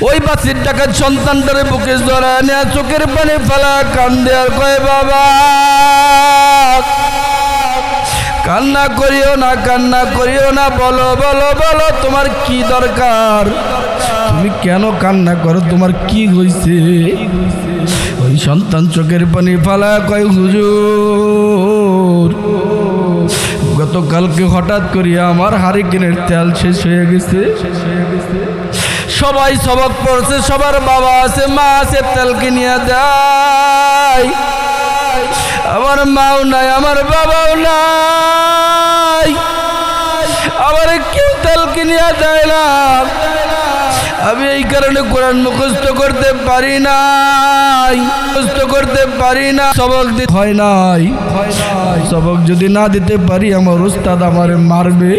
ওই বাসির ডাকাত সন্তানটারে বুকে জড়ায় নেয়া চোখের পানি ফেলা কান্দে আর কয় বাবা কান্না করিও না, কান্না করিও না, বলো বলো বলো তোমার কি দরকার, তুমি কেন কান্না করো, তোমার কি হয়েছে? ওই সন্তান চোখের পানি ফেলা কয় হুজুর গতকালকে হঠাৎ করিয়া আমার হারিকেনের তেল শেষ হয়ে গেছে। সবাই সবক পড়ছে, সবার বাবা আছে মা আছে, তেল কিনিয়া দেয়, আমার মাও নাই আমার বাবাও নাই, আমার কেউ তেল কিনিয়া দেয় না। আমি এই কারণে কোরআন মুখস্থ করতে পারি নাই, মুখস্থ করতে পারি না, সবক দিতে হয় নাই। সবক যদি না দিতে পারি আমার উস্তাদ আমারে মারবে।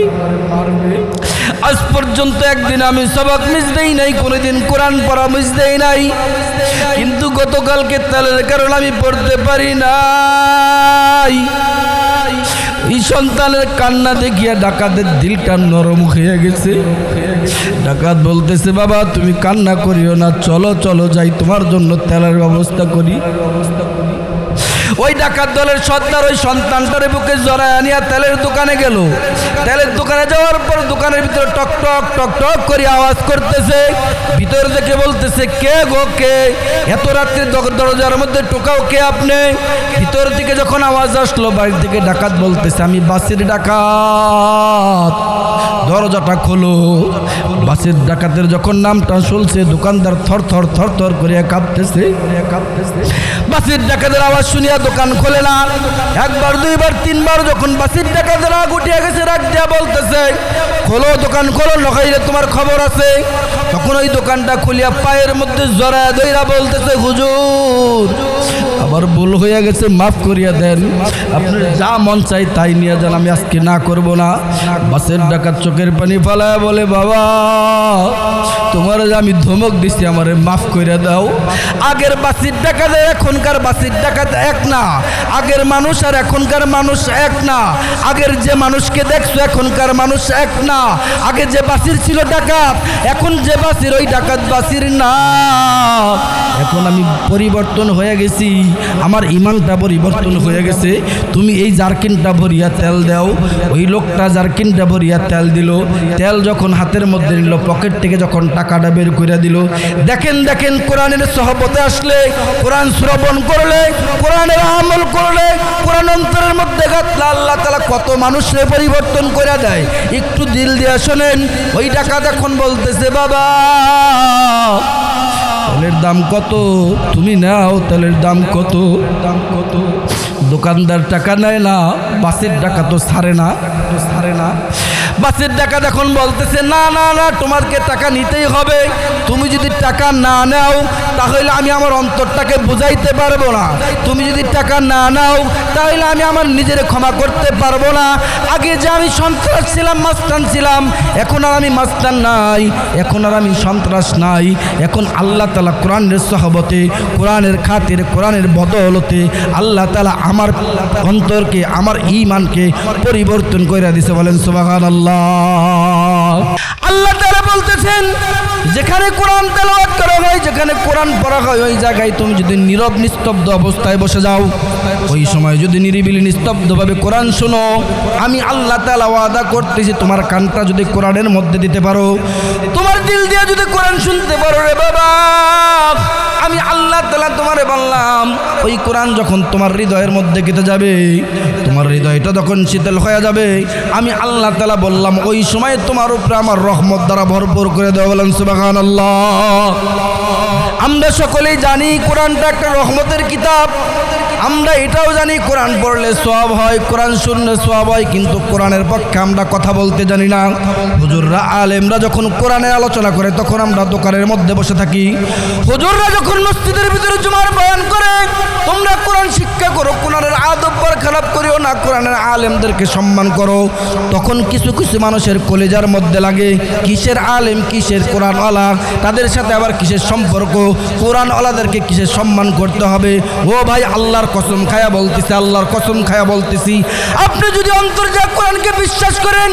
আজ পর্যন্ত একদিন আমি সবক মিস দেই নাই, কোনোদিন কোরআন পড়া মিস দেই নাই, কিন্তু গতকালকে তেলের কারণে আমি পড়তে পারি নাই। এই সন্তানের কান্না দেখিয়া ডাকাতের দিলটা নরম হয়ে গেছে। ডাকাত বলতেছে বাবা তুমি কান্না করিও না, চলো চলো যাই তোমার জন্য তেলের ব্যবস্থা করি। ওই ডাকাত দলের সর্দার ওই সন্তানটার বুকে জড়ায় আনিয়া তেলের দোকানে গেল। তেলের দোকানে যাওয়ার পর দোকানের ভিতরে টক টক টক টক করে আওয়াজ করতেছে। ভিতর থেকে বলতেছে কে গো কে, এত রাত্রে দরজার মধ্যে টোকাও কে আপনি? ভিতর থেকে যখন আওয়াজ আসলো বাড়ি থেকে ডাকাত বলতেছে আমি বাসের ডাকাত, দরজাটা খোলো। বাসের ডাকাতের যখন নামটা শুনছে দোকানদার থর থর থর থর করে কাঁপতেছে। বাসের ডাকাতের আওয়াজ শুনিয়া দোকান খোলে না। একবার দুইবার তিনবার যখন বাসের ডাকাতের রাগ উঠিয়া গেছে, রাগ দিয়া বলতেছে খোলো দোকান খোলো, নখাইলে তোমার খবর আছে। তখন ওই দোকানটা খুলিয়া পায়ের মধ্যে জড়ায় দইরা বলতেছে হুজুর আবার ভুল হয়ে গেছে, মাফ করিয়া দেন, আপনার যা মন চাই তাই নিয়ে যান, আমি আজকে না করব না। বাসের ডাকাত চোখের পানি ফালায় বলে বাবা তোমার আমি ধমক দিছি, আমারে মাফ করে দাও। আগের বাসির ডাকাত এখনকার বাসির ডাকাত এক না, আগের মানুষ আর এখনকার মানুষ এক না, আগের যে মানুষকে দেখছো এখনকার মানুষ এক না, আগে যে বাসির ছিল ডাকাত এখন যে বাসির ওই ডাকাত বাসির না। এখন আমি পরিবর্তন হয়ে গেছি, আমার ইমানটা পরিবর্তন হয়ে গেছে। তুমি এই জারকিনটা ভরিয়া তেল দাও। ওই লোকটা জারকিনটা ভরিয়া তেল দিল। তেল যখন হাতের মধ্যে নিল, পকেট থেকে যখন টাকাটা বের করে দিল, দেখেন দেখেন কোরআনের সহবতে আসলে, কোরআন শ্রবণ করলে, কোরআনের আমল করলে, কোরআন অন্তরের মধ্যে গাঁথলে আল্লাহ তাআলা কত মানুষের পরিবর্তন করে দেয়। একটু দিল দিয়ে শোনেন। ওই ডাকাত এখন বলতেছে বাবা তেলের দাম কত, তুমি নাও তেলের দাম কত, দাম কত? দোকানদার টাকা নেয় না, বাসের টাকা তো ছাড়ে না, ছাড়ে না। বাসের ডাকাত এখন বলতেছে না না না তোমাকে টাকা নিতেই হবে, তুমি যদি টাকা না নাও তাহলে আমি আমার অন্তরটাকে বুঝাইতে পারবো না, তুমি যদি টাকা না নাও তাহলে আমি আমার নিজের ক্ষমা করতে পারবো না। আগে যে আমি সন্ত্রাস ছিলাম, মাস্তান ছিলাম, এখন আর আমি মাস্তান নাই, এখন আর আমি সন্ত্রাস নাই। এখন আল্লাহ তাআলা কোরআনের সহবতে, কোরআনের খাতিরে, কোরআনের বদৌলতে আল্লাহ তাআলা আমার অন্তরকে, আমার ঈমানকে পরিবর্তন করে দিয়েছে। বলেন সুবহানাল্লাহ। আল্লাহ তাআলা বলতেছেন যেখানে কোরআন তেলাওয়াত করা হয়, যেখানে কোরআন পড়া হয়, ওই জায়গায় তুমি যদি নীরব নিস্তব্ধ অবস্থায় বসে যাও, ওই সময় যদি নিরিবিলি নিস্তব্ধভাবে কোরআন শোনো, আমি আল্লাহ তাআলা ওয়াদা করতেছি তোমার কানটা যদি কোরআনের মধ্যে দিতে পারো, তোমার দিল দিয়ে যদি কোরআন শুনতে পারো রে বাবা, আমি আল্লাহ তাআলা তোমারে বললাম ওই কোরআন যখন তোমার হৃদয়ের মধ্যে গেঁথে যাবে, তোমার হৃদয়টা যখন শীতল হয়ে যাবে, আমি আল্লাহ তাআলা বললাম ওই সময় তোমার উপরে আমার রহমত দ্বারা ভরপুর করে দেওয়া। বলেন সুবহানাল্লাহ। আমরা সকলেই জানি কোরআনটা একটা রহমতের কিতাব, আমরা এটাও জানি কোরআন পড়লে সওয়াব হয়, কোরআন শুনলে সওয়াব হয়, কিন্তু কোরআনের পক্ষে আমরা কথা বলতে জানি না। হুজুররা আলেমরা যখন কোরআনের আলোচনা করে তখন আমরা দোকানের মধ্যে বসে থাকি। হুজুররা যখন মসজিদের ভিতরে জুমার বয়ান করে তোমরা কোরআন শিক্ষা করো, কোরআনের আদব খারাপ করিও না, কোরআনের আলেমদেরকে সম্মান করো। তখন কিছু কিছু মানুষের কলেজার মধ্যে লাগে কিসের আলেম, কিসের কোরআনওয়ালা, তাদের সাথে আবার কিসের সম্পর্ক, কোরআনওয়ালাদেরকে কিসের সম্মান করতে হবে। ও ভাই আল্লাহর কসম খায়া বলতেছি, আল্লাহর কসম খায়া বলতেছি, আপনি যদি অন্তর্জাত কোরআনকে বিশ্বাস করেন,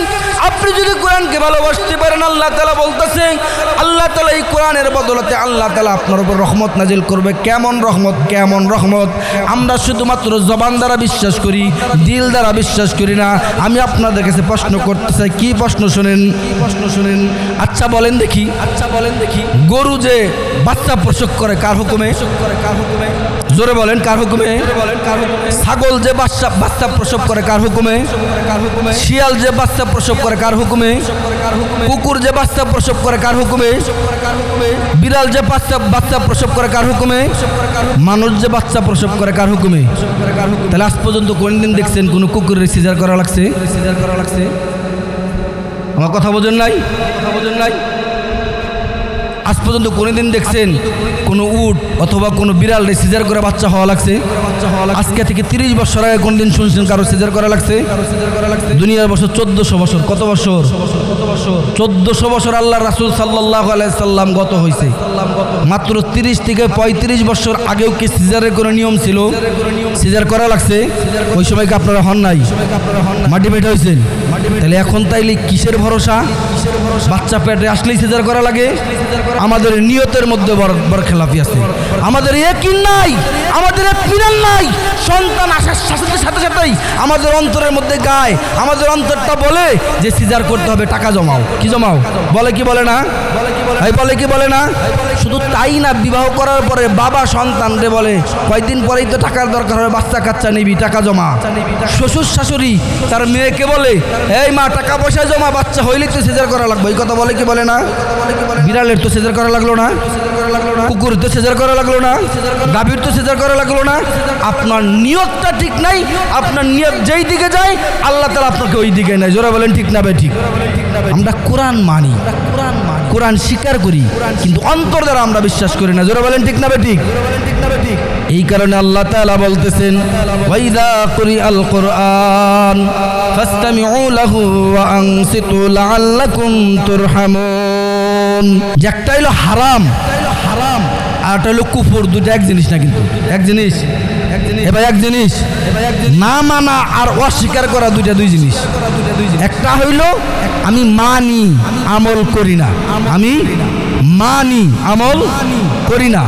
আপনি যদি কোরআনকে ভালোবাসতে পারেন, আল্লাহ তাআলা বলতেছে, আল্লাহ তাআলা এই কোরআনের বদলতে আল্লাহ তাআলা আপনার উপর রহমত নাজিল করবে। কেমন রহমত? কেমন রহমত? আমরা শুধুমাত্র জবান দ্বারা বিশ্বাস করি, দিল দ্বারা বিশ্বাস করি না। আমি আপনাদের কাছে প্রশ্ন করতে চাই, কি প্রশ্ন শোনেন? আচ্ছা বলেন দেখি, গরু যে বাচ্চা প্রসব করে কার হুকুমে? জোরে বলেন, কার হুকুমে? ছাগল যে বাচ্চা প্রসব করে কার হুকুমে? শিয়াল যে বাচ্চা প্রসব করে কার হুকুমে? কুকুর যে বাচ্চা প্রসব করে কার হুকুমে? বিড়াল যে বাচ্চা প্রসব করে কার হুকুমে? মানুষ যে বাচ্চা প্রসব করে কার হুকুমে? তাহলে আজ পর্যন্ত কোনদিন দেখছেন কোন কুকুরের সিজার করা লাগছে? আমার কথা বোঝেন নাই? আজ পর্যন্ত কোনোদিন দেখছেন কোনো উট অথবা কোনো বিড়াল সিজার করে বাচ্চা হওয়া লাগছে? আজকে থেকে 30 বছর আগে কোনদিন শুনছেন কারো সিজার করা লাগছে? দুনিয়ার বছর 1400 বছর। কত বছর? 1400 বছর আল্লাহ রাসূল সাল্লাল্লাহু আলাইহি সাল্লাম গত হয়েছে। মাত্র 30 থেকে 35 বছর আগেও কি সিজারের কোনো নিয়ম ছিল? সিজার করা লাগছে? ওই সময় কি আপনারা হন নাই? মাটি পেটে হয়েছেন? তাহলে এখন তাইলে কিসের ভরসা? বাচ্চা পেটে আসলেই সিজার করা লাগে? আমাদের নিয়তের মধ্যে বড় খেলাফি আছে, আমাদের ইয়াকিন নাই, আমাদের ইত্মিনান নাই। সন্তান আসার সাথে সাথেই আমাদের অন্তরের মধ্যে গায়, আমাদের অন্তরটা বলে যে সিজার করতে হবে, টাকা জমাও। কি জমাও? বলে কি বলে না? বলে কি বলে না? শুধু তাই না, বিবাহ করার পরে বাবা সন্তানরে বলে কয়েকদিন পরেই তো টাকার দরকার হবে, বাচ্চা কাচ্চা নিবি, টাকা জমা। শ্বশুর শাশুড়ি তার মেয়েকে বলে, এই মা টাকা পয়সা জমা, বাচ্চা হইলেই তো সিজার করা লাগবে। এই কথা বলে কি বলে না? বিড়ালের তো সিজার করা লাগলো না, কুকুরের তো সিজার করা লাগলো না, গাভীর তো সিজার করা লাগলো না। আপনার নিয়তটা ঠিক নাই, আপনার নিয়ত যেই দিকে যায় আল্লাহ তাআলা আপনাকে ওই দিকে নেয়। জোরে বলেন ঠিক না ভাই? ঠিক। আমরা কোরআন মানি, কোরআন স্বীকার করি, কিন্তু অন্তর দ্বারা আমরা বিশ্বাস করি না। জোরে বলেন ঠিক না ভাই? ঠিক। এই কারণে আল্লাহ তাআলা বলতেছেন, ওয়াইদা কুরিআল কুরআন ফাসতামিউ লাহু ওয়া আনসিতু লাআল্লাকুম তুরহামুন। একটা হলো হারাম আর একটা হলো কুফর, দুটো এক জিনিস না, কিন্তু এক জিনিস। এবার এক জিনিস না মানা আর অস্বীকার করা দুই জিনিস। একটা হইল আমি মানি আমল করি না, আমি মানি আমল করি না,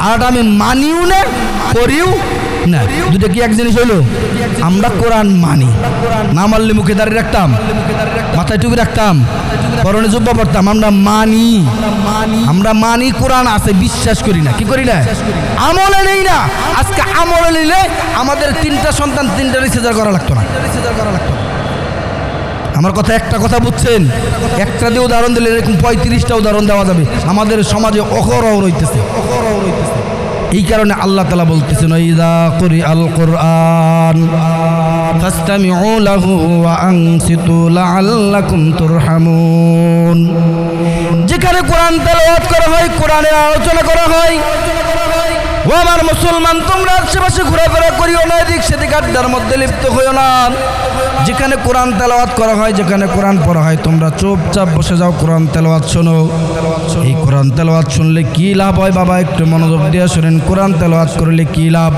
আর আমি মানিও না করিও না। দুটো কি এক জিনিস হইলো? আমরা কোরআন মানি, না মানলে মুখে দাঁড়িয়ে রাখতাম, মাথায় টুপি রাখতাম, পরনে জুব্বা পড়তাম। আমরা মানি কোরআন আছে, বিশ্বাস করি না। কি করি না? আমলে নেই না। আজকে আমলে নিলে আমাদের 3টা সন্তান 3টা সিজার করা লাগতো না। আমার কথা একটা কথা বুঝছেন? একটা দিয়ে উদাহরণ দিলে এরকম 35টা উদাহরণ দেওয়া যাবে। আমাদের সমাজে অহরহ রইতেছে। এই কারণে আল্লাহ তাআলা বলতেছেন, ইযা কুরিআল কুরআন ফাসতামিউ লাহু ওয়া আনসিতু লাআল্লাকুম তুরহামুন। যেখানে কোরআন তেলাওয়াত করা হয়, কোরআনের আলোচনা করা হয়, ও আমার মুসলমান, তোমরা আশেপাশে ঘোরাফেরা করিও না, এদিক সেদিক আড্ডার মধ্যে লিপ্ত হইও না। যেখানে কোরআন তেলাওয়াত করা হয়, যেখানে কোরআন পড়া হয়, তোমরা চুপচাপ বসে যাও, কোরআন তেলাওয়াত শোনো। এই কোরআন তেলাওয়াত শুনলে কি লাভ হয় বাবা? একটু মনোযোগ দিয়ে শুনেন। কোরআন তেলাওয়াত করলে কি লাভ?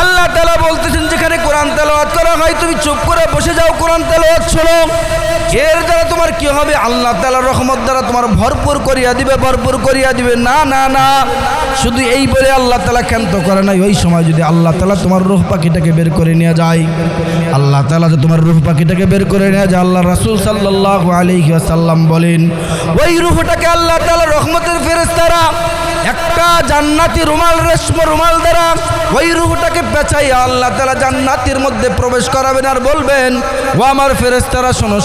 আল্লাহ তাআলা বলতেছেন, যেখানে কোরআন তেলাওয়াত করা হয় তুমি চুপ করে বসে যাও, কোরআন তেলাওয়াত শোনো। এর দ্বারা তোমার কি হবে? আল্লাহ তাআলার রহমত দ্বারা তোমার ভরপুর করিয়া দিবে। না, শুধু এই বলে আল্লাহ তাআলা ক্ষান্ত করে নাই। ওই সময় যদি আল্লাহ তাআলা তোমার রূহ পাখিটাকে বের করে নিয়ে যায়, আল্লাহ তাআলা যে তোমার রূহ পাখিটাকে বের করে নিয়ে যায়, আল্লাহ রাসূল সাল্লাল্লাহু আলাইহি ওয়াসাল্লাম বলেন, ওই রূহটাকে আল্লাহ তাআলার রহমতের ফেরেশতারা একটা জান্নাতি রুমাল, রেশমি রুমাল দ্বারা ওই রূহটাকে পেঁচাইয়া আল্লাহ তাআলা জান্নাতের মধ্যে প্রবেশ করাবেন আর বলবেন, ও আমার ফেরেশতারা শোনো,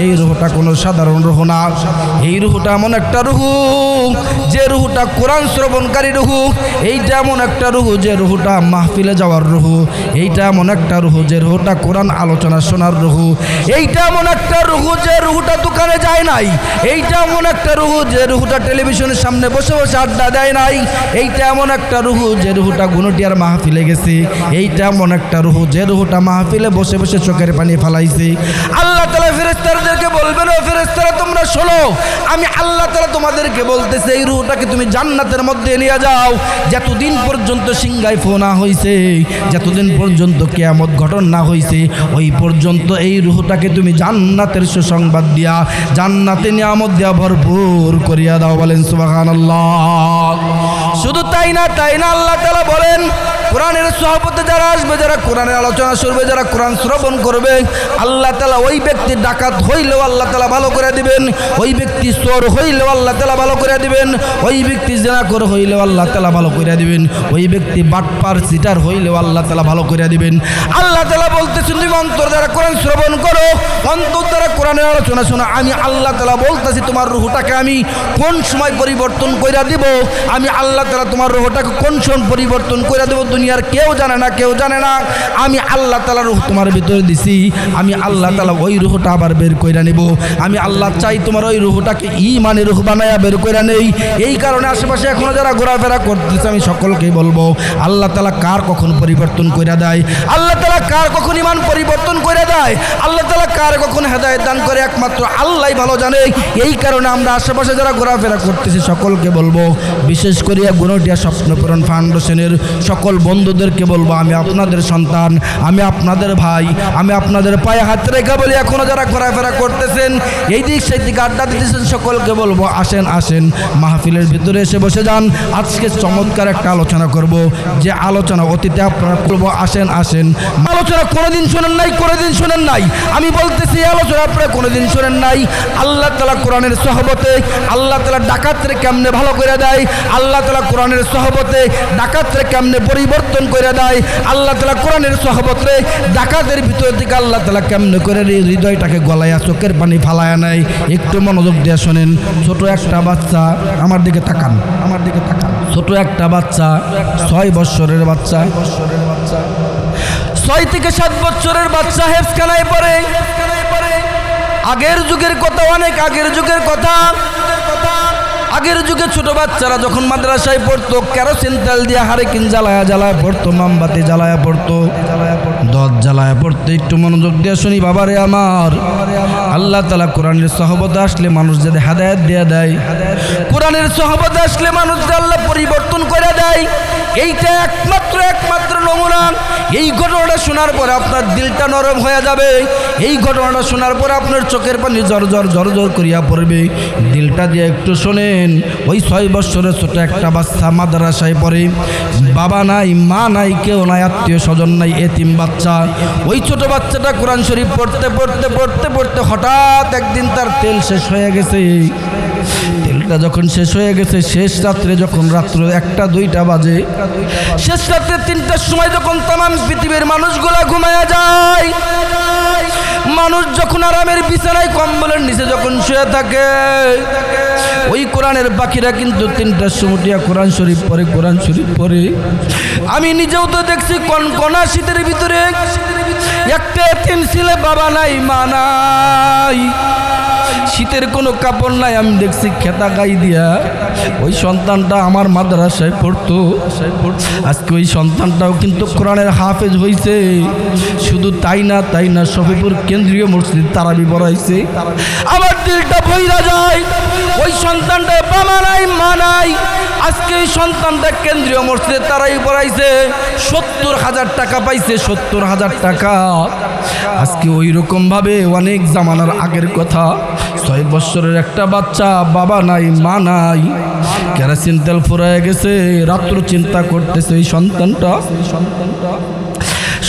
এই রূহটা কোনো সাধারণ রূহ না। এই রূহটা এমন একটা রূহ যে রূহটা কোরআন শ্রবণকারী রূহ। এইটা এমন একটা রূহ যে রূহটা মাহফিলে যাওয়ার রূহ। এইটা এমন একটা রূহ যে রূহটা কোরআন আলোচনা শোনার রূহ। এইটা এমন একটা রূহ যে রূহটা দোকানে যায় নাই। এইটা এমন একটা রূহ যে রূহটা টেলিভিশনের সামনে বসে আড্ডা দেয় নাই। এইটা এমন একটা রূহ যে রূহটা গুনটিয়ার মাহফিলে গেছে। এইটা এমন একটা রূহ যে রূহটা মাহফিলে বসে চোখের পানি ফালাইছে। আল্লাহ তাআলা ফেরেশতাদেরকে বলবেন, ও ফেরেশতারা তোমরা শোনো, আমি আল্লাহ তাআলা তোমাদেরকে বলতেছে এই রূহটাকে তুমি জান্নাতের মধ্যে নিয়ে যাও। যতদিন পর্যন্ত সিংহায় ফোনা হইছে, যতদিন পর্যন্ত কিয়ামত ঘটনা না হইছে, ওই পর্যন্ত এই রূহটাকে তুমি জান্নাতের সুসংবাদ দিয়া, জান্নাতে নিয়ামত দিয়া ভরপুর করিয়া দাও। বলেন সুবহানাল্লাহ। শুধু তাই না আল্লাহ তাআলা বলেন, কোরআনের সহবতে যারা আসবে, যারা কোরআনের আলোচনা শুনবে, যারা কোরআন শ্রবণ করবে, আল্লাহ তাআলা ওই ব্যক্তি ডাকাত হইলেও আল্লাহ তাআলা ভালো করে দিবেন, ওই ব্যক্তি চোর হইলেও আল্লাহ তাআলা ভালো করে দিবেন, ওই ব্যক্তি জিনাখোর হইলেও আল্লাহ তাআলা ভালো করে দিবেন, ওই ব্যক্তি বাটপার চিটার হইলেও আল্লাহ তাআলা ভালো করে দিবেন। আল্লাহ তাআলা বলতেছেন, তুমি অন্তর দ্বারা কোরআন শ্রবণ করো, অন্তর দ্বারা কোরআনের আলোচনা শোনো। আমি আল্লাহ তাআলা বলতেছি তোমার রূহটাকে আমি কোন সময় পরিবর্তন কইরা দিব, আমি আল্লাহ তাআলা তোমার রূহটাকে কোন সময় পরিবর্তন কইরা দেব, দুনিয়ার কেউ জানে না, কেউ জানে না। আমি আল্লাহ তাআলা রূহ তোমার ভিতরে দিছি, আমি আল্লাহ তাআলা ওই রূহটা আবার বের কইরা নেব। আমি আল্লাহ চাই তোমার ওই রূহটাকে ঈমানের রূহ বানায়া বের কইরা নেই। এই কারণে আশেপাশে এখনো যারা ঘোরাফেরা করতেছে, আমি সকলকেই বলবো, আল্লাহ তাআলা কার কখন পরিবর্তন কইরা দেয়, আল্লাহ তাআলা কার কখন ঈমান পরিবর্তন কইরা দেয়, আল্লাহ তাআলা কার কখন হেদায়েত দান করে, একমাত্র আল্লাহই ভালো জানে। এই কারণে আমরা আশেপাশে যারা ঘোরাফেরা করতেছি সকলকে বলবো, বিশেষ করে গুণটিয়া স্বপ্নপূরণ ফাউন্ডেশনের সকল বন্ধুদেরকে বলবো, আমি আপনাদের সন্তান, আমি আপনাদের ভাই, আমি আপনাদের পায়ে হাত রেখে বলি, এখনো যারা ঘোরাফেরা করতেছেন, এই দিক সেই দিকে আড্ডা দিতেছেন, সকলকে বলবো আসেন আসেন মাহফিলের ভিতরে এসে বসে যান। আজকে চমৎকার একটা আলোচনা করব, যে আলোচনা অতীতে আপনারা বলবো আসেন আসেন। আলোচনা কোনোদিন শোনেন নাই, কোনোদিন শোনেন নাই, আমি বলতেছি আলোচনা আপনারা কোনোদিন শোনেন নাই। আল্লাহ তাআলা কোরআনের সহবতে আল্লাহ তাআলা ডাকাতরে কেমনে ভালো করে দেয়, আল্লাহ তাআলা কোরআনের সহবতে ডাকাতরে কেমনে পরিবর্তন করে দেয়, আল্লাহ তাআলা কোরআনের সহবতে ডাকাতের ভিতর থেকে আল্লাহ তাআলা কেমনে করে হৃদয়টাকে গলায়া চোখের পানি ফালায়া নেয়। একটু মনোযোগ দিয়ে শোনেন। ছোট একটা বাচ্চা, আমার দিকে তাকান, আমার দিকে তাকান। ছোট একটা বাচ্চা, 6 বছরের বাচ্চা, 6 থেকে 7 বছরের বাচ্চা হেফখানায় পড়ে। আগের যুগের কথা, অনেক আগের যুগের কথা। আগের যুগে ছোট বাচ্চারা যখন মাদ্রাসায় পড়তো, কেরোসিন তেল দিয়ে হারিকেন জ্বালায়া পড়তো, মোমবাতি জ্বালায়া পড়তো, দত জ্বালায়া পড়তো। একটু মনোযোগ দিয়ে শুনি বাবারে আমার, আল্লাহ তাআলা কোরআনের সহবতে আসলে মানুষ যদি হেদায়েত দিয়ে দেয়, কোরআনের সহবতে আসলে মানুষ আল্লাহ পরিবর্তন করে দেয়। এইটা একমাত্র নমুনা। এই ঘটনাটা শোনার পরে আপনার দিলটা নরম হয়ে যাবে। এই ঘটনাটা শোনার পরে আপনার চোখের পানি জর করিয়া পড়বে। দিলটা দিয়ে একটু শোনেন। ওই 6 বছরের ছোট একটা বাচ্চা মাদ্রাসায় পড়ে, বাবা নাই, মা নাই, কেউ নাই, আত্মীয় স্বজন নাই, এতিম বাচ্চা। ওই ছোট বাচ্চাটা কোরআন শরীফ পড়তে হঠাৎ একদিন তার তেল শেষ হয়ে গেছে। তেলটা যখন শেষ হয়ে গেছে, শেষ রাত্রে যখন রাত্র 1-2টা বাজে, শেষ রাত্রে 3টার সময় যখন তামাম পৃথিবীর মানুষগুলা ঘুমায়া যায়, মানুষ যখন আরামের বিছানায় কম্বলের নিচে যখন শুয়ে থাকে, ওই কোরআনের পাখিরা কিন্তু 3টার সময় কোরআন শরীফ পড়ে। আমি নিজেও তো দেখছি কনকনা শীতের ভিতরে একটা এতিম ছেলে, বাবা নাই, মা নাই, শীতের কোনো কাপড় নাই। আমি দেখছি খেতা গাই দিয়া ওই সন্তানটা আমার মাদ্রাসায় পড়তো। আজকে ওই সন্তানটাও কিন্তু কোরআনের হাফেজ হয়েছে। শুধু তাই না শফিপুর কেন্দ্রীয় মসজিদ তারাবি পড়াইছে। আমার দিলটা ভইরা যায়। ওই সন্তানটা বাবা নাই, মা নাই, আজকে ওই সন্তানটা কেন্দ্রীয় মসজিদে তারাবি পড়াইছে। 70,000 টাকা পাইছে, 70,000 টাকা। আজকে ওই রকম ভাবে অনেক জামানার আগের কথা, 6 বছরের একটা বাচ্চা, বাবা নাই, মা নাই, কেরোসিন তেল ফুরায় গেছে, রাত্র চিন্তা করতেছে এই সন্তানটা।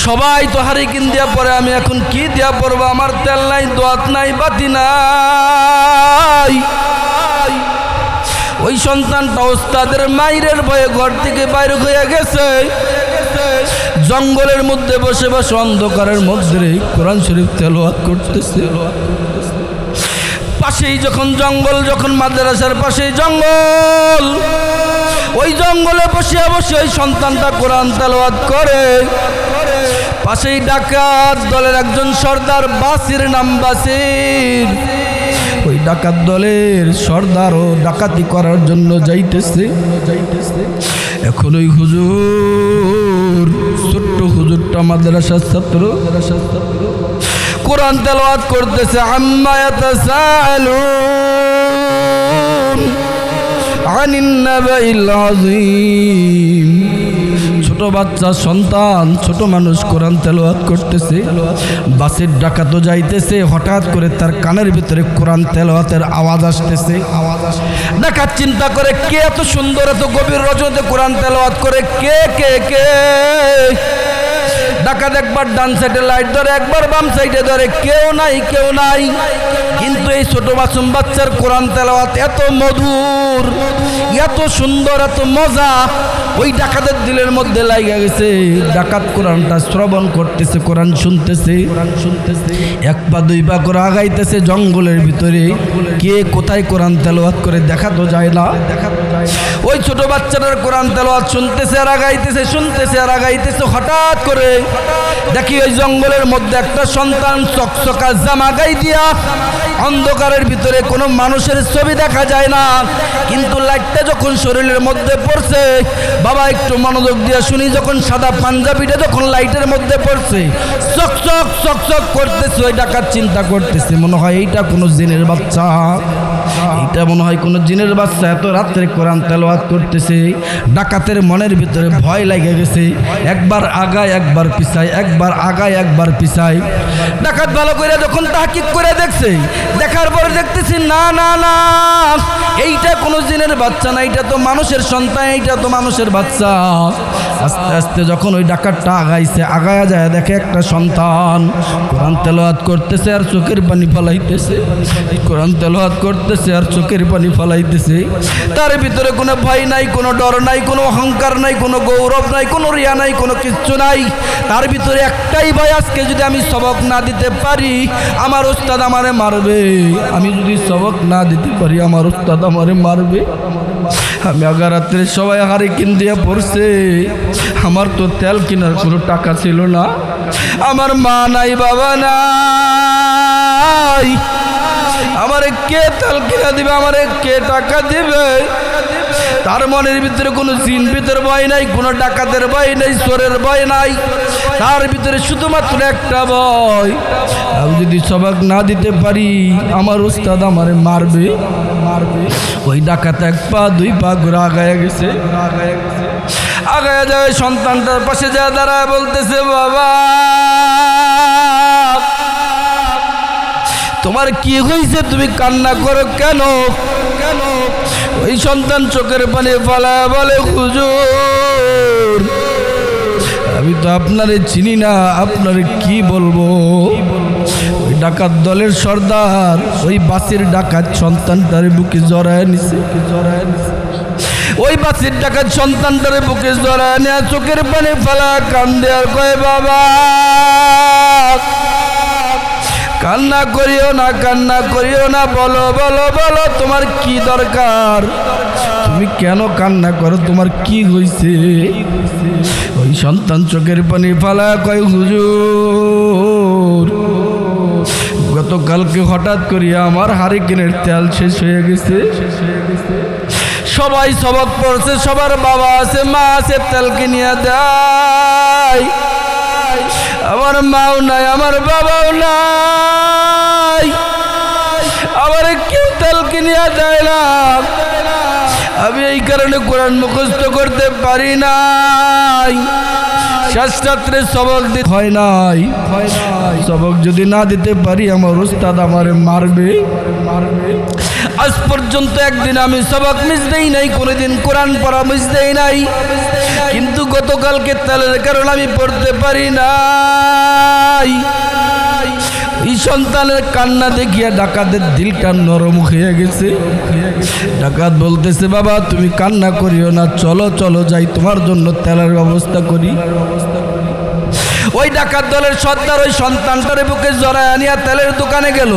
সবাই তো হারিকেন দিয়া পরে, আমি এখন কি দিয়া পড়বো? আমার তেল নাই, দোয়াত নাই, বাতি নাই। ওই সন্তানটা ওস্তাদের মাইরের ভয়ে ঘর থেকে বাইরে হয়ে গেছে। জঙ্গলের মধ্যে বসে অন্ধকারের মধ্যে কোরআন শরীফ তেলাওয়াত করতেছে। পাশেই যখন জঙ্গল, যখন মাদ্রাসার পাশেই জঙ্গল, ওই জঙ্গলে বসে ওই সন্তানটা কোরআন তেলাওয়াত করে। পাশেই ডাকাত দলের একজন সর্দার, বাসির নাম বাসির। ওই ডাকাত দলের সর্দারও ডাকাতি করার জন্য যাইতেছে। এখন ওই হুজুর ছোট্ট হুজুরটা মাদ্রাসার ছাত্র কোরআন তেলাওয়াত করতেছে আম্মা ইয়াতাসাআলুন আনিন নাবাইল আযীম। ছোট বাচ্চা সন্তান ছোট মানুষ কোরআন তেলাওয়াত করতেছে, বাসের ডাকাতও যাইতেছে, হঠাৎ করে তার কানের ভিতরে কোরআন তেলাওয়াতের আওয়াজ আসতেছে। ডাকাত চিন্তা করে কে এত সুন্দর এত গভীর রজনীতে কোরআন তেলাওয়াত করে, কে কে কে। ডাকাত একবার ডান সাইডে লাইট ধরে, একবার বাম সাইডে ধরে, কেউ নাই কেউ নাই। কিন্তু এই ছোট মাসুম বাচ্চার কোরআন তেলাওয়াত এত মধুর, এত সুন্দর, এত মজা, ওই ডাকাতের দিলের মধ্যে লাগা গেছে। ডাকাত কোরআনটা শ্রবণ করতেছে, কোরআন শুনতেছে, এক পা দুই পা করে আগাইতেছে জঙ্গলের ভিতরে। কে কোথায় কোরআন তেলাওয়াত করে দেখা তো যায় না। ওই ছোট বাচ্চাটার কোরআন তেলাওয়াত শুনতেছে আর আগাইতেছে, শুনতেছে আর আগাইতেছে। হঠাৎ করে দেখি ওই জঙ্গলের মধ্যে একটা সন্তান চকচকা জামা গায়ে দিয়া, অন্ধকারের ভিতরে কোনো মানুষের ছবি দেখা যায় না, কিন্তু লাইটটা যখন শরীরের মধ্যে পড়ছে, বাবা একটু মনোযোগ দিয়ে শুনি, যখন সাদা পাঞ্জাবিটা যখন লাইটের মধ্যে পড়ছে, চকচক চকচক করতেছে। ওই ডাকাত চিন্তা করতেছে মনে হয় এইটা কোনো জিনের বাচ্চা, এইটা মনে হয় কোনো জিনের বাচ্চা, এত রাত্রে কোরআন তেলাওয়াত করতেছে। ডাকাতের মনের ভিতরে ভয় লেগে গেছে, একবার আগায় একবার পিছায়, একবার আগায় একবার পিছায়। ডাকাত ভালো করে যখন তাহকিক করে দেখছে, দেখার পরে দেখতেছি না না না, এইটা কোনো জিনের বাচ্চা না, এইটা তো মানুষের সন্তান, এইটা তো মানুষের বাচ্চা। আস্তে আস্তে যখন ওই ডাকাতটা আগাইছে, আগায়া যায় দেখে একটা সন্তান কোরআন তেলাওয়াত করতেছে আর চোখের পানি ফলাইতেছে, কোরআন তেলাওয়াত করতেছে আর চোখের পানি ফলাইতেছে। তার ভিতরে কোনো ভয় নাই, কোনো ডর নাই, কোনো অহংকার নাই, কোনো গৌরব নাই, কোনো রিয়া নাই, কোনো কিচ্ছু নাই। তার ভিতরে একটাই ভয়, আজকে যদি আমি সবক না দিতে পারি আমার উস্তাদ আমারে মারবে, আমি যদি সবক না দিতে পারি আমার উস্তাদ আমারে মারবে। আমি আগা রাত্রে সবাই হারে কিন দিয়া পড়ছে, আমার তো তেল কেনার কোনো টাকা ছিল না, আমার মা নাই, বাবা নাই, আমারে কে তেল কিনা দিবে, আমারে কে টাকা দিবে। তার মনের ভিতরে কোনো জিন ভিতরে ভয় নাই, কোনো ডাকাতের ভয় নাই, চোরের ভয় নাই, তার ভিতরে শুধুমাত্র একটা ভয়, আমি যদি সবক না দিতে পারি আমার উস্তাদ আমারে মারবে। ওই ডাকাত এক পা দুই পা ঘুরে আগায় গেছে, আগায় যায় সন্তানটার পাশে যা দাঁড়ায় বলতেছে, বাবা তোমার কি হয়েছে, তুমি কান্না করো কেন? ওই সন্তান চোখের পানি ফেলায় বলে, হুজুর আমি তো আপনারে চিনি না, আপনারে কি বলবো। ওই ডাকাত দলের সর্দার ওই বাসের ডাকাত সন্তানটারে বুকে জড়ায় নিছে, ওই বাসের ডাকাত সন্তানটারে বুকে জড়ায় নিয়ে চোখের পানি ফেলা কান্দে আর কয়, বাবা কান্না করিও না, কান্না করিও না, বলো বলো বলো তোমার কি দরকার, তুমি কেন কান্না করো, তোমার কি হয়েছে? ওই সন্তান চোখের পানি ফালা কয়, হুজুর গতকালকে হঠাৎ করিয়া আমার হারিকেনের তেল শেষ হয়ে গেছে, সবাই সবক পড়ছে, সবার বাবা আছে মা আছে, তেল কিনিয়া দেয়, আমার মাও নাই, আমার বাবাও নাই, আমার কেউ তেল কিনিয়া দেয় না, আমি এই কারণে কোরআন মুখস্থ করতে পারি নাই, শেষ রাত্রে সবক দিতে হয় নাই, সবক যদি না দিতে পারি আমার উস্তাদ আমারে মারবে। আজ পর্যন্ত একদিন আমি সবক মিস দেই নাই, কোনোদিন কোরআন পড়া মিস দেই নাই, কিন্তু গতকালকে তেলের কারণে আমি পড়তে পারি নাই। এই সন্তানের কান্না দেখিয়া ডাকাতের দিলটা নরম হয়ে গেছে। ডাকাত বলতেছে, বাবা তুমি কান্না করিও না, চলো চলো যাই তোমার জন্য তেলের ব্যবস্থা করি। ওই ডাকাত দলের সর্দার ওই সন্তানটার বুকে জড়ায় আনিয়া তেলের দোকানে গেল।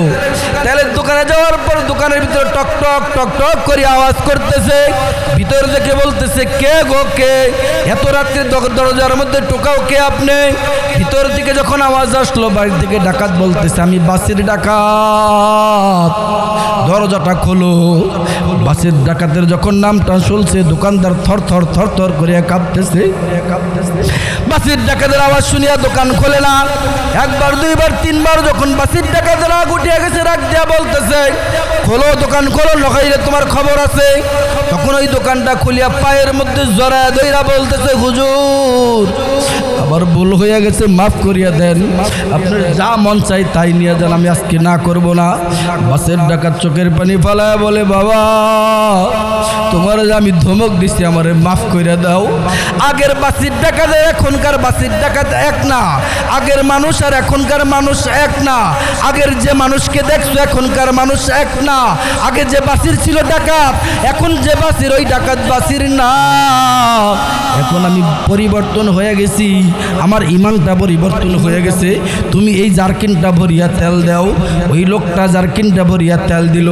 তেলের দোকানে যাওয়ার পর দোকানের ভিতরে টক টক টক টক করে আওয়াজ করতেছে, ভিতর থেকে বলতেছে, কে গো কে? এত রাত্রে দরজার মধ্যে টোকাও কে আপনি? ভিতর থেকে যখন আওয়াজ আসলো বাড়ি থেকে ডাকাত বলতেছে, আমি বাসের ডাকাত। দরজাটা খোলো। বাসের ডাকাতের যখন নামটা শুনছে, দোকানদার থর থর থর থর করে কাঁপতেছে। বাসের ডাকাতের আওয়াজ শুনিয়া দোকান খোলে না। একবার দুইবার তিনবার যখন বাসের ডাকাতের রাগ উঠিয়া গেছে, রাগ দিয়া বলতেছে, খোলো দোকান খোলো, নখাইলে তোমার খবর আছে। তখন ওই দোকানটা খুলিয়া পায়ের মধ্যে জড়ায় ধইরা বলতেছে, হুজুর আবার ভুল হইয়া গেছে, মাফ করিয়া দেন, আপনার যা মন চাই তাই নিয়ে যান, আমি আজকে না করব না। বাসের ডাকাত চোখের পানি ফালায় বলে, বাবা তোমার আমি ধমক দিছি, আমারে মাফ করিয়া দাও। আগের বাসের ডাকাত এখনকার বাসের ডাকাত এক না। আগের মানুষ আর এখনকার মানুষ এক না। আগের যে মানুষকে দেখছো এখনকার মানুষ এক না। আগে যে বাসির ছিল ডাকাত, এখন যে বাসির ওই ডাকাত বাসির না। এখন আমি পরিবর্তন হয়ে গেছি, আমার ইমানটা পরিবর্তন হয়ে গেছে। তুমি এই জারকিনটা ভরিয়া তেল দাও। ওই লোকটা জারকিনটা ভরিয়া তেল দিল।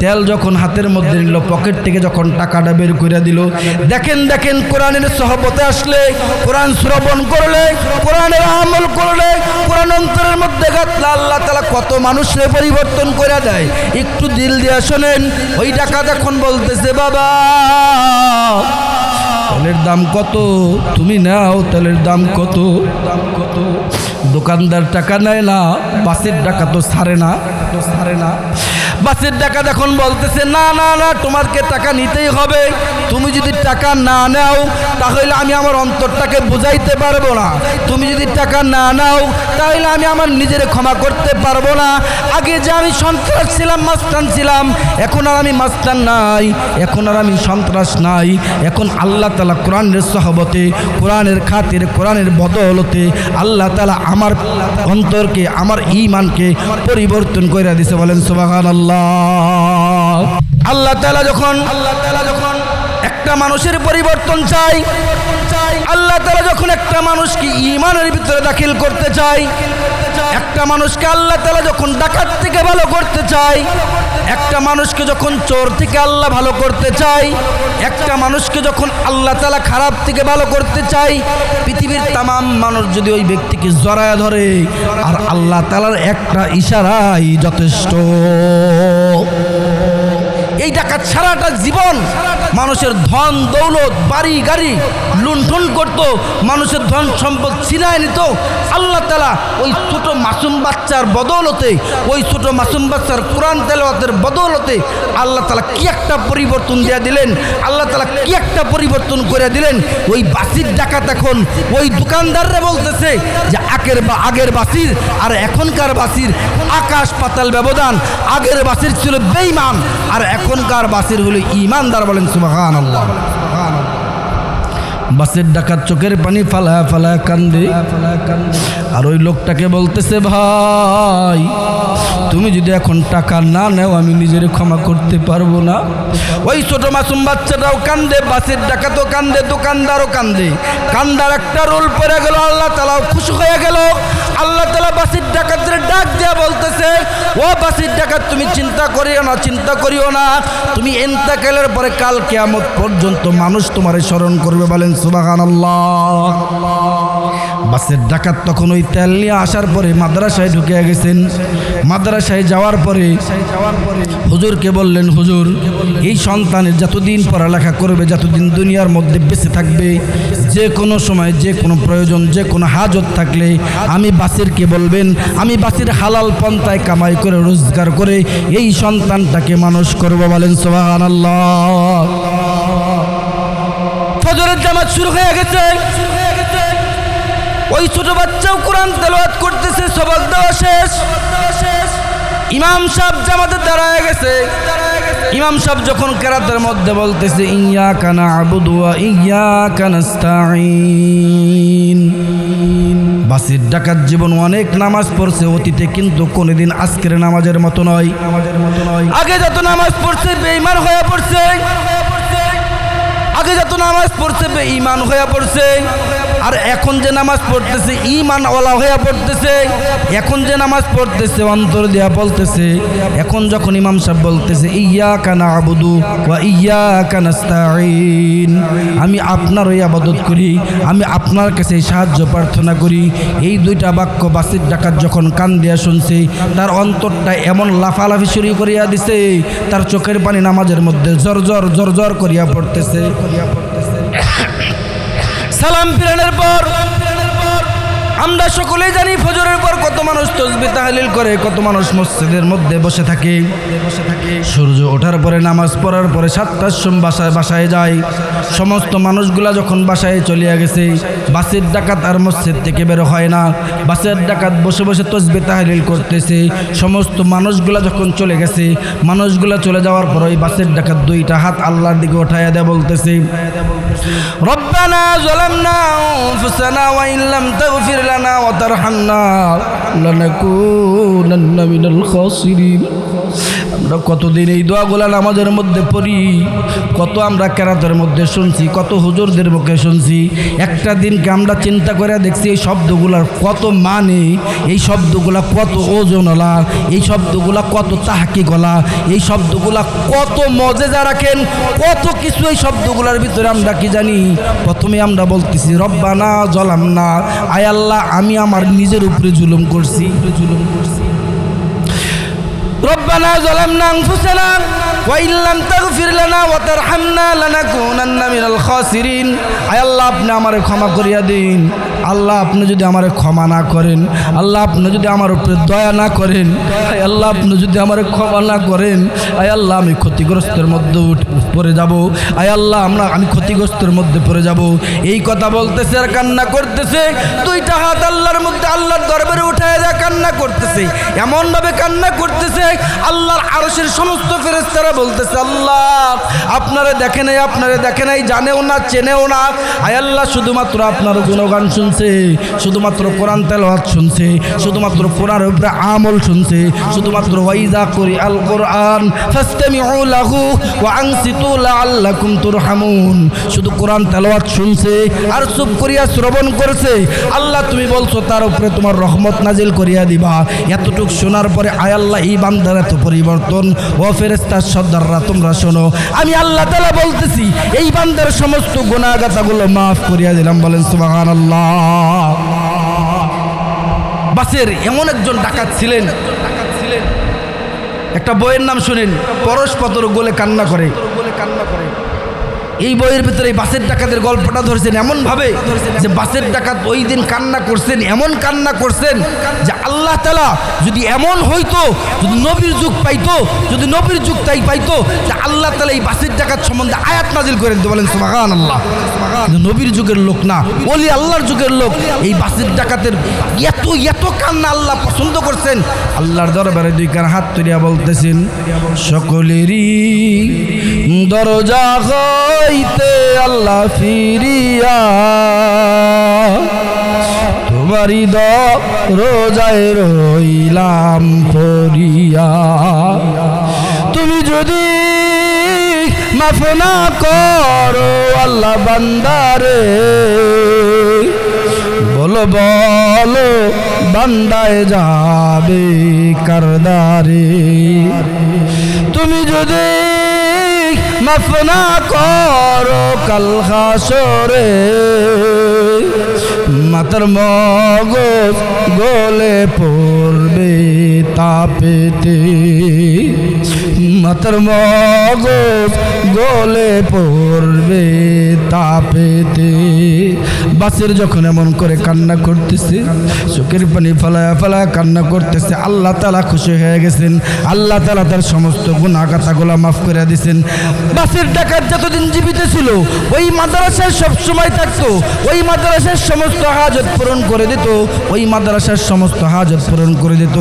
তেল যখন হাতের মধ্যে নিল, পকেট থেকে যখন টাকাটা বের করে দিল, দেখেন দেখেন কোরআনের সহবতে আসলে, কোরআন শ্রবণ করলে, কোরআনের আমল করলে, কোরআন অন্তরের মধ্যে গাতলে আল্লাহ তাআলা কত মানুষের পরিবর্তন করে দেয়। একটু দিল দিয়ে শোনেন। ওই ডাকাত এখন বলতেছে, বাবা তেলের দাম কত? তুমি নাও, তেলের দাম কত? দোকানদার টাকা নেয় না, বাসের টাকা তো ছাড়ে না। বাসের ডাকাত এখন বলতেছে, না না না, তোমাকে টাকা নিতেই হবে। তুমি যদি টাকা না নাও তাহলে আমি আমার অন্তরটাকে বুঝাইতে পারবো না। তুমি যদি টাকা না নাও তাহলে আমি আমার নিজের ক্ষমা করতে পারবো না। আগে যে আমি সন্ত্রাস ছিলাম, মাস্তান ছিলাম, এখন আর আমি মাস্তান নাই, এখন আর আমি সন্ত্রাস নাই। এখন আল্লাহ তাআলা কোরআনের সহবতে, কোরআনের খাতির, কোরআনের বদৌলতে আল্লাহ তাআলা আমার অন্তরকে, আমার ঈমানকে পরিবর্তন করে দিয়েছে। বলেন সুবহানাল্লাহ। আল্লাহ তাআলা যখন একটা মানুষের পরিবর্তন চাই, আল্লাহ তাআলা যখন একটা মানুষকে ঈমানের ভিতরে দাখিল করতে চাই, একটা মানুষকে আল্লাহ তাআলা যখন ডাকাত থেকে ভালো করতে চাই, একটা মানুষকে যখন চোর থেকে আল্লাহ ভালো করতে চাই, একটা মানুষকে যখন আল্লাহ তাআলা খারাপ থেকে ভালো করতে চাই, পৃথিবীর তামাম মানুষ যদি ওই ব্যক্তিকে জড়ায় ধরে, আর আল্লাহ তাআলার একটা ইশারাই যথেষ্ট। এই ডাকাত সারাটা জীবন মানুষের ধন দৌলত, বাড়ি গাড়ি লুণ্ঠন করত, মানুষের ধন সম্পদ ছিনায় নিত। আল্লাহ তাআলা ওই ছোট মাসুম বাচ্চার বদৌলতে, ওই ছোট মাসুম বাচ্চার কোরআন তেলাওয়াতের বদৌলতে আল্লাহ তাআলা কি একটা পরিবর্তন দিয়ে দিলেন, আল্লাহ তাআলা কি একটা পরিবর্তন করে দিলেন। ওই বাসির ডাকাত এখন ওই দোকানদাররা বলতেছে যে আগের বাসির আর এখনকার বাসির আকাশ পাতাল ব্যবধান। আগের বাসির ছিল বেঈমান, আর এখনকার বাসির হলো ঈমানদার। বলেন সুবহানাল্লাহ। বাসের ডাকাত চোখের পানি ফালায় ফালায় কান্দে, আর ওই লোকটাকে বলতেছে, ভাই তুমি যদি এখন টাকা না নেও আমি নিজের ক্ষমা করতে পারবো না। ওই ছোট মাসুম বাচ্চাটাও কান্দে, বাসের ডাকাতও কান্দে, দোকানদারও কান্দে। কান্দার একটা রোল পড়ে গেল, আল্লাহ তাআলাও খুশি হয়ে গেল। আল্লাহ তাআলা বাসের ডাকাতের ডাক দিয়া বলতেছে, ও বাসের ডাকাত তুমি চিন্তা করিও না, চিন্তা করিও না, তুমি ইন্তেকালের পরে কাল কিয়ামত পর্যন্ত মানুষ তোমারে স্মরণ করবে। বলেন সুবহানাল্লাহ। বাসের ডাকাত তখন ওই তেল নিয়ে আসার পরে মাদ্রাসায় ঢুকে গেছেন। মাদ্রাসায় যাওয়ার পরে হুজুরকে বললেন, হুজুর এই সন্তানের যতদিন পড়ালেখা করবে, যতদিন দুনিয়ার মধ্যে বেঁচে থাকবে, যে কোনো সময় যে কোনো প্রয়োজন, যে কোনো হাজত থাকলে আমি বাসিরকে বলবেন, আমি বাসির হালাল পন্থায় কামাই করে রোজগার করে এই সন্তানটাকে মানুষ করব। বলেন সুবহানাল্লাহ। ফজরের জামাত শুরু হয়ে গেছে। ওই ছোট বাচ্চাও কোরআন তেলাওয়াত করতেছে, সবক দেওয়া শেষ। ইমাম সাহেব জামাতে দাঁড়ায় গেছে। ইমাম সাহেব যখন কেরাতের মধ্যে বলতেছে, ইয়্যাকা না'বুদু ওয়া ইয়্যাকা নাস্তাঈন। বাসির ডাকাত জীবন অনেক নামাজ পড়ছে অতীতে, কিন্তু কোনোদিন আজকের নামাজের মতো নয়। আগে যত নামাজ পড়ছে বেঈমান হয়ে পড়ছে, আগে যত নামাজ পড়ছে বেঈমান হয়ে পড়ছে। আর এখন যে নামাজ পড়তেছে ঈমান ওয়ালা হয়ে পড়তেছে, এখন যে নামাজ পড়তেছে অন্তর দিয়া বলতেছে, এখন যখন ইমাম সাহেব বলতেছে ইয়্যাকা না'বুদু ওয়া ইয়্যাকা নাস্তাঈন, আমি আপনারই ইবাদত করি, আমি আপনার কাছে সাহায্য প্রার্থনা করি, এই দুইটা বাক্য বাসির ডাকাত যখন কান দিয়া শুনছে তার অন্তরটা এমন লাফালাফি শুরু করিয়া দিছে, তার চোখের পানি নামাজের মধ্যে জর্জর জর্জর করিয়া পড়তেছে। সালাম ফিরানোর পর আমরা সকলেই জানি ফজরের পর কত মানুষ তাসবিহ তাহলিল করে, কত মানুষ মসজিদের মধ্যে বসে থাকে। সূর্য ওঠার পরে নামাজ পড়ার পরে 7টার সময় বাসায় যায়। সমস্ত মানুষগুলা যখন বাসায় চলিয়া গেছে, বাসের ডাকাত আর মসজিদ থেকে বের হয় না। বাসের ডাকাত বসে বসে তাসবিহ তাহলিল করতেছে। সমস্ত মানুষগুলা যখন চলে গেছে, মানুষগুলা চলে যাওয়ার পর ওই বাসের ডাকাত দুইটা হাত আল্লাহর দিকে উঠাইয়া দেয়া বলতেছে, রব্বানা যালামনা আনফুসানা ওয়া ইল্লাম তাগফির লানা ওয়া তারহামনা লানাকুনান্না মিনাল খাসিরিন। আমরা কতদিন এই দোয়াগুলা নামাজের মধ্যে পড়ি, কত আমরা কেরাতের মধ্যে শুনছি, কত হুজুরদের মুখে শুনছি। একটা দিনকে আমরা চিন্তা করে দেখছি এই শব্দগুলার কত মানে, এই শব্দগুলা কত ওজনওয়ালা, এই শব্দগুলা কত তাহকিকওয়ালা, এই শব্দগুলা কত মজেজা রাখেন, কত কিছু এই শব্দগুলার ভিতরে আমরা কি জানি। প্রথমে আমরা বলতেছি রব্বানা যালামনা, আয় আল্লাহ আমি আমার নিজের উপরে জুলুম করছি। রব্বানা যালামনা আনফুসানা ওয়া ইল্লাম তাগফির লানা ওয়া তারহামনা লানাকুনান্না মিনাল খাসিরিন। আয় আল্লাহ আপনি আমারে ক্ষমা করিয়া দিন, আল্লাহ আপনি যদি আমারে ক্ষমা না করেন, আল্লাহ আপনি যদি আমার উপরে দয়া না করেন, আয় আল্লাহ আপনি যদি আমারে ক্ষমা না করেন, আয় আল্লাহ আমি ক্ষতিগ্রস্তের মধ্যে পড়ে যাব, আয় আল্লাহ আমি ক্ষতিগ্রস্তের মধ্যে পড়ে যাব। এই কথা বলতেছে আর কান্না করতেছে। দুইটা হাত আল্লাহর মধ্যে আল্লাহর দরবারে উঠায় দেয়া কান্না করতেছে, এমনভাবে কান্না করতেছে আল্লাহর আরশের সমস্ত ফেরেশতারা বলতেছে আল্লাহ আপনারা দেখে নাই, আপনারা দেখে নাই, জানেও না, চেনেও না। আয় আল্লাহ শুধুমাত্র আপনার গুণগান শুনছে, শুধুমাত্র কোরআন তেলাওয়াত শুনছে, শুধুমাত্র কোরআনের উপরে আমল শুনছে, শুধুমাত্র ওয়াইজা করি আল কোরআন ফাসতামিউ লাহু ওয়া আনসিতু লাআল্লাকুম তুরহামুন, শুধু কোরআন তেলাওয়াত শুনছে আর চুপ করিয়া শ্রবণ করছে। আল্লাহ তুমি বলছো তার উপরে তোমার রহমত নাজিল করিয়া দিবা। এতটুক শোনার পরে আয় আল্লাহ এই বান্দার এত পরিবর্তন, ও ফেরেশতার সর্দাররা তোমরা শোনো, আমি আল্লাহ তাআলা বলতেছি এই বান্দার সমস্ত গুনাহগাতাগুলো মাফ করিয়া দিলাম। বলেন সুবহানাল্লাহ। বাসের এমন একজন ডাকাত ছিলেন, একটা বইয়ের নাম শুনেন, পরশপত্র গোলে কান্না করে। এই বইয়ের ভিতরে বাসের ডাকাতের গল্পটা ধরেছেন এমনভাবে যে বাসের ডাকাত ওই দিন কান্না করছেন, এমন কান্না করছেন যে আল্লাহ তাআলা যদি এমন হইতো, যদি নবীর যুগ পাইতো, যদি নবীর যুগ তাই পাইতো, যে আল্লাহ তাআলা এই বাসের ডাকাত সম্বন্ধে আয়াত নাজিল করে দিতে। বলেন সুবহানাল্লাহ। নবীর যুগের লোক না, ওলি আল্লাহর যুগের লোক, এই বাসের ডাকাতের এত এত কান্না আল্লাহ পছন্দ করছেন। আল্লাহর দরবারে দুই কান হাত তুলিয়া বলতেছেন, সকলেরই দরজা হইতে আল্লাহ ফিরিয়া তোমারই দরজায় রইলাম পড়িয়া। তুমি যদি মাফ না করো আল্লাহ বান্দারে, বলো বলো বান্দায় যাবে কারদারে। তুমি যদি মাফ না করো কাল হাসরে, মাতার মগজ গলে পড়বে তাপেতে, মাতার মগজ গলে পড়বে তাপেতে। বাসের যখন এমন করে কান্না করতেছে, চোখের পানি ফালায়া ফালায়া কান্না করতেছে, আল্লাহ তাআলা খুশি হয়ে গেছেন। আল্লাহ তাআলা তার সমস্ত গুনাহ খাতাগুলো মাফ করে দিয়েছেন। বাসের ডাকাত যতদিন জীবিত ছিল ওই মাদ্রাসায় সবসময় থাকতো, ওই মাদ্রাসার সমস্ত হাজত পূরণ করে দিত, ওই মাদ্রাসার সমস্ত হাজত পূরণ করে দিত।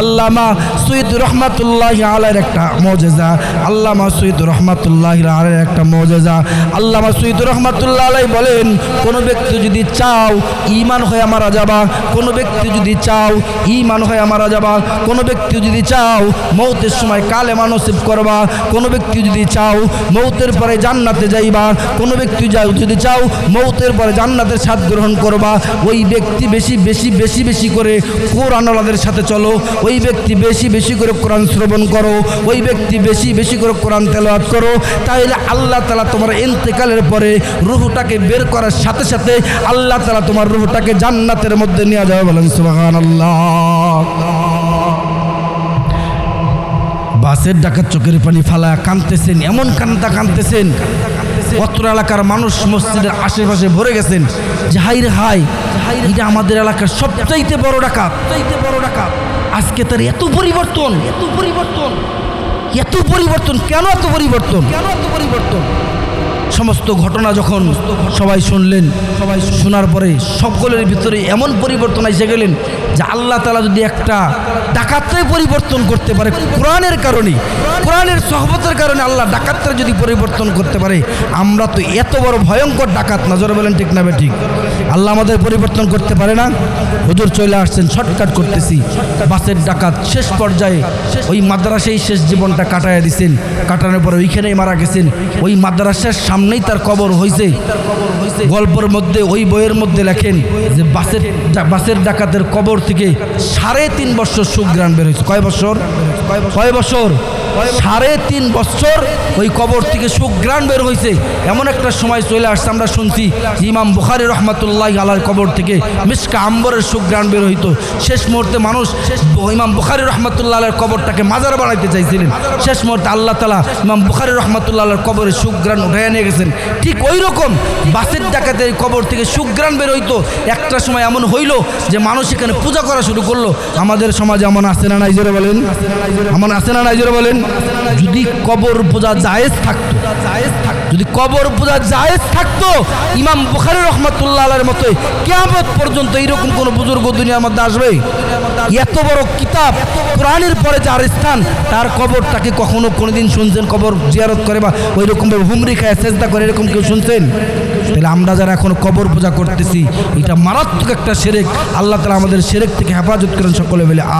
আল্লামা সৈয়দ রহমাতুল্লাহি আলাইহির একটা মুজিজা মজেজা, আল্লামা সৈয়দ রহমাতুল্লাহ আলাইহির একটা মজেজা। আল্লামা সৈয়দ রহমাতুল্লাহ আলাইহি বলেন, কোনো ব্যক্তি যদি চাও ঈমান হয়ে মারা যাবা, কোনো ব্যক্তি যদি চাও ঈমান হয়ে মারা যাবা, কোনো ব্যক্তি যদি চাও মৌতের সময় কালেমা নসিব করবা, কোনো ব্যক্তি যদি চাও মৌতের পরে জান্নাতে যাইবা, কোনো ব্যক্তি যদি চাও মৌতের পরে জান্নাতের স্বাদ গ্রহণ করবা, ওই ব্যক্তি বেশি বেশি বেশি বেশি করে কোরআনওয়ালাদের সাথে চলো, ওই ব্যক্তি বেশি বেশি করে কোরআন শ্রবণ করো, ওই ব্যক্তি বেশি বেশি করে কোরআন তেলাওয়াত করো। তাহলে আল্লাহ তাআলা তোমার ইন্তেকালের পরে রূহটাকে বের করার সাথে সাথে আল্লাহ তাআলা তোমার রূহটাকে জান্নাতের মধ্যে নিয়ে যাবে। বলেন সুবহানাল্লাহ। বাসের ডাকাত চোখের পানি ফালায়া কাঁদতেছেন, এমন কাঁদতেছেন, অত্র এলাকার মানুষ মসজিদের আশেপাশে ভরে গেছেন যে হাই রে হাই, এটা আমাদের এলাকার সবচাইতে বড় ডাকাত, আজকে তার এত পরিবর্তন, কেন এত পরিবর্তন? সমস্ত ঘটনা যখন সবাই শুনলেন, সবাই শোনার পরে সকলের ভিতরে এমন পরিবর্তন এসে গেলেন যে আল্লাহ তাআলা যদি একটা ডাকাতরে পরিবর্তন করতে পারে কোরআনের কারণে, কোরআনের সহবতের কারণে আল্লাহ ডাকাতরে যদি পরিবর্তন করতে পারে, আমরা তো এত বড় ভয়ঙ্কর ডাকাত না। জোরে বলেন ঠিক না ঠিক? আল্লাহ আমাদের পরিবর্তন করতে পারে না? হুজুর চলে আসছেন, শর্টকাট করতেছি। বাসের ডাকাত শেষ পর্যায়ে ওই মাদ্রাসায় শেষ জীবনটা কাটাইয়া দিছেন, কাটানোর পরে ওইখানেই মারা গেছেন। ওই মাদ্রাসার সামনেই তার কবর হয়েছে। গল্পের মধ্যে ওই বইয়ের মধ্যে লেখেন যে বাসের ডাকাতের কবর থেকে 3.5 বছর সুঘ্রাণ বের হয়েছে। কয় বছর? 3.5 বছর ওই কবর থেকে সুঘ্রাণ বের হয়েছে। এমন একটা সময় চলে আসছে, আমরা শুনছি ইমাম বুখারী রহমাতুল্লাহ আলাইহির কবর থেকে মিশকা আম্বরের সুঘ্রাণ বের হইতো। শেষ মুহূর্তে মানুষ ইমাম বুখারী রহমাতুল্লাহ আলাইহির কবরটাকে মাজার বানাইতে চাইছিলেন। শেষ মুহূর্তে আল্লাহ তাআলা ইমাম বুখারী রহমাতুল্লাহ আলাইহির কবরের সুঘ্রাণ উঠাইয়া নিয়ে গেছেন। ঠিক ওই রকম বাসের ডাকাতের কবর থেকে সুঘ্রাণ বের হইতো। একটা সময় এমন হইল যে মানুষ এখানে পূজা করা শুরু করলো। আমাদের সমাজে এমন আছে না নাই? জোরে বলেন, এমন আছে না নাই? জোরে বলেন। যদি কবর পূজা জায়েজ থাকতো, যদি কবর পূজা জায়েজ থাকতো, ইমাম বুখারী রহমাতুল্লাহ আলাইহির মতো কিয়ামত পর্যন্ত এইরকম কোন বুজুর্গ দুনিয়ার মধ্যে আসবে? এত বড় কিতাব কোরআনের পরে যার স্থান, তার কবরটাকে কখনো কোনোদিন শুনছেন কবর জিয়ারত করে বা ওই রকম ভাবে হুমরি খায় সেজদা করে এরকম কেউ শুনছেন? তাহলে আমরা যারা এখন কবর পূজা করতেছি, এটা মারাত্মক একটা শিরক। আল্লাহ তাআলা আমাদের শিরক থেকে হেফাজত করেন সকলে বলে।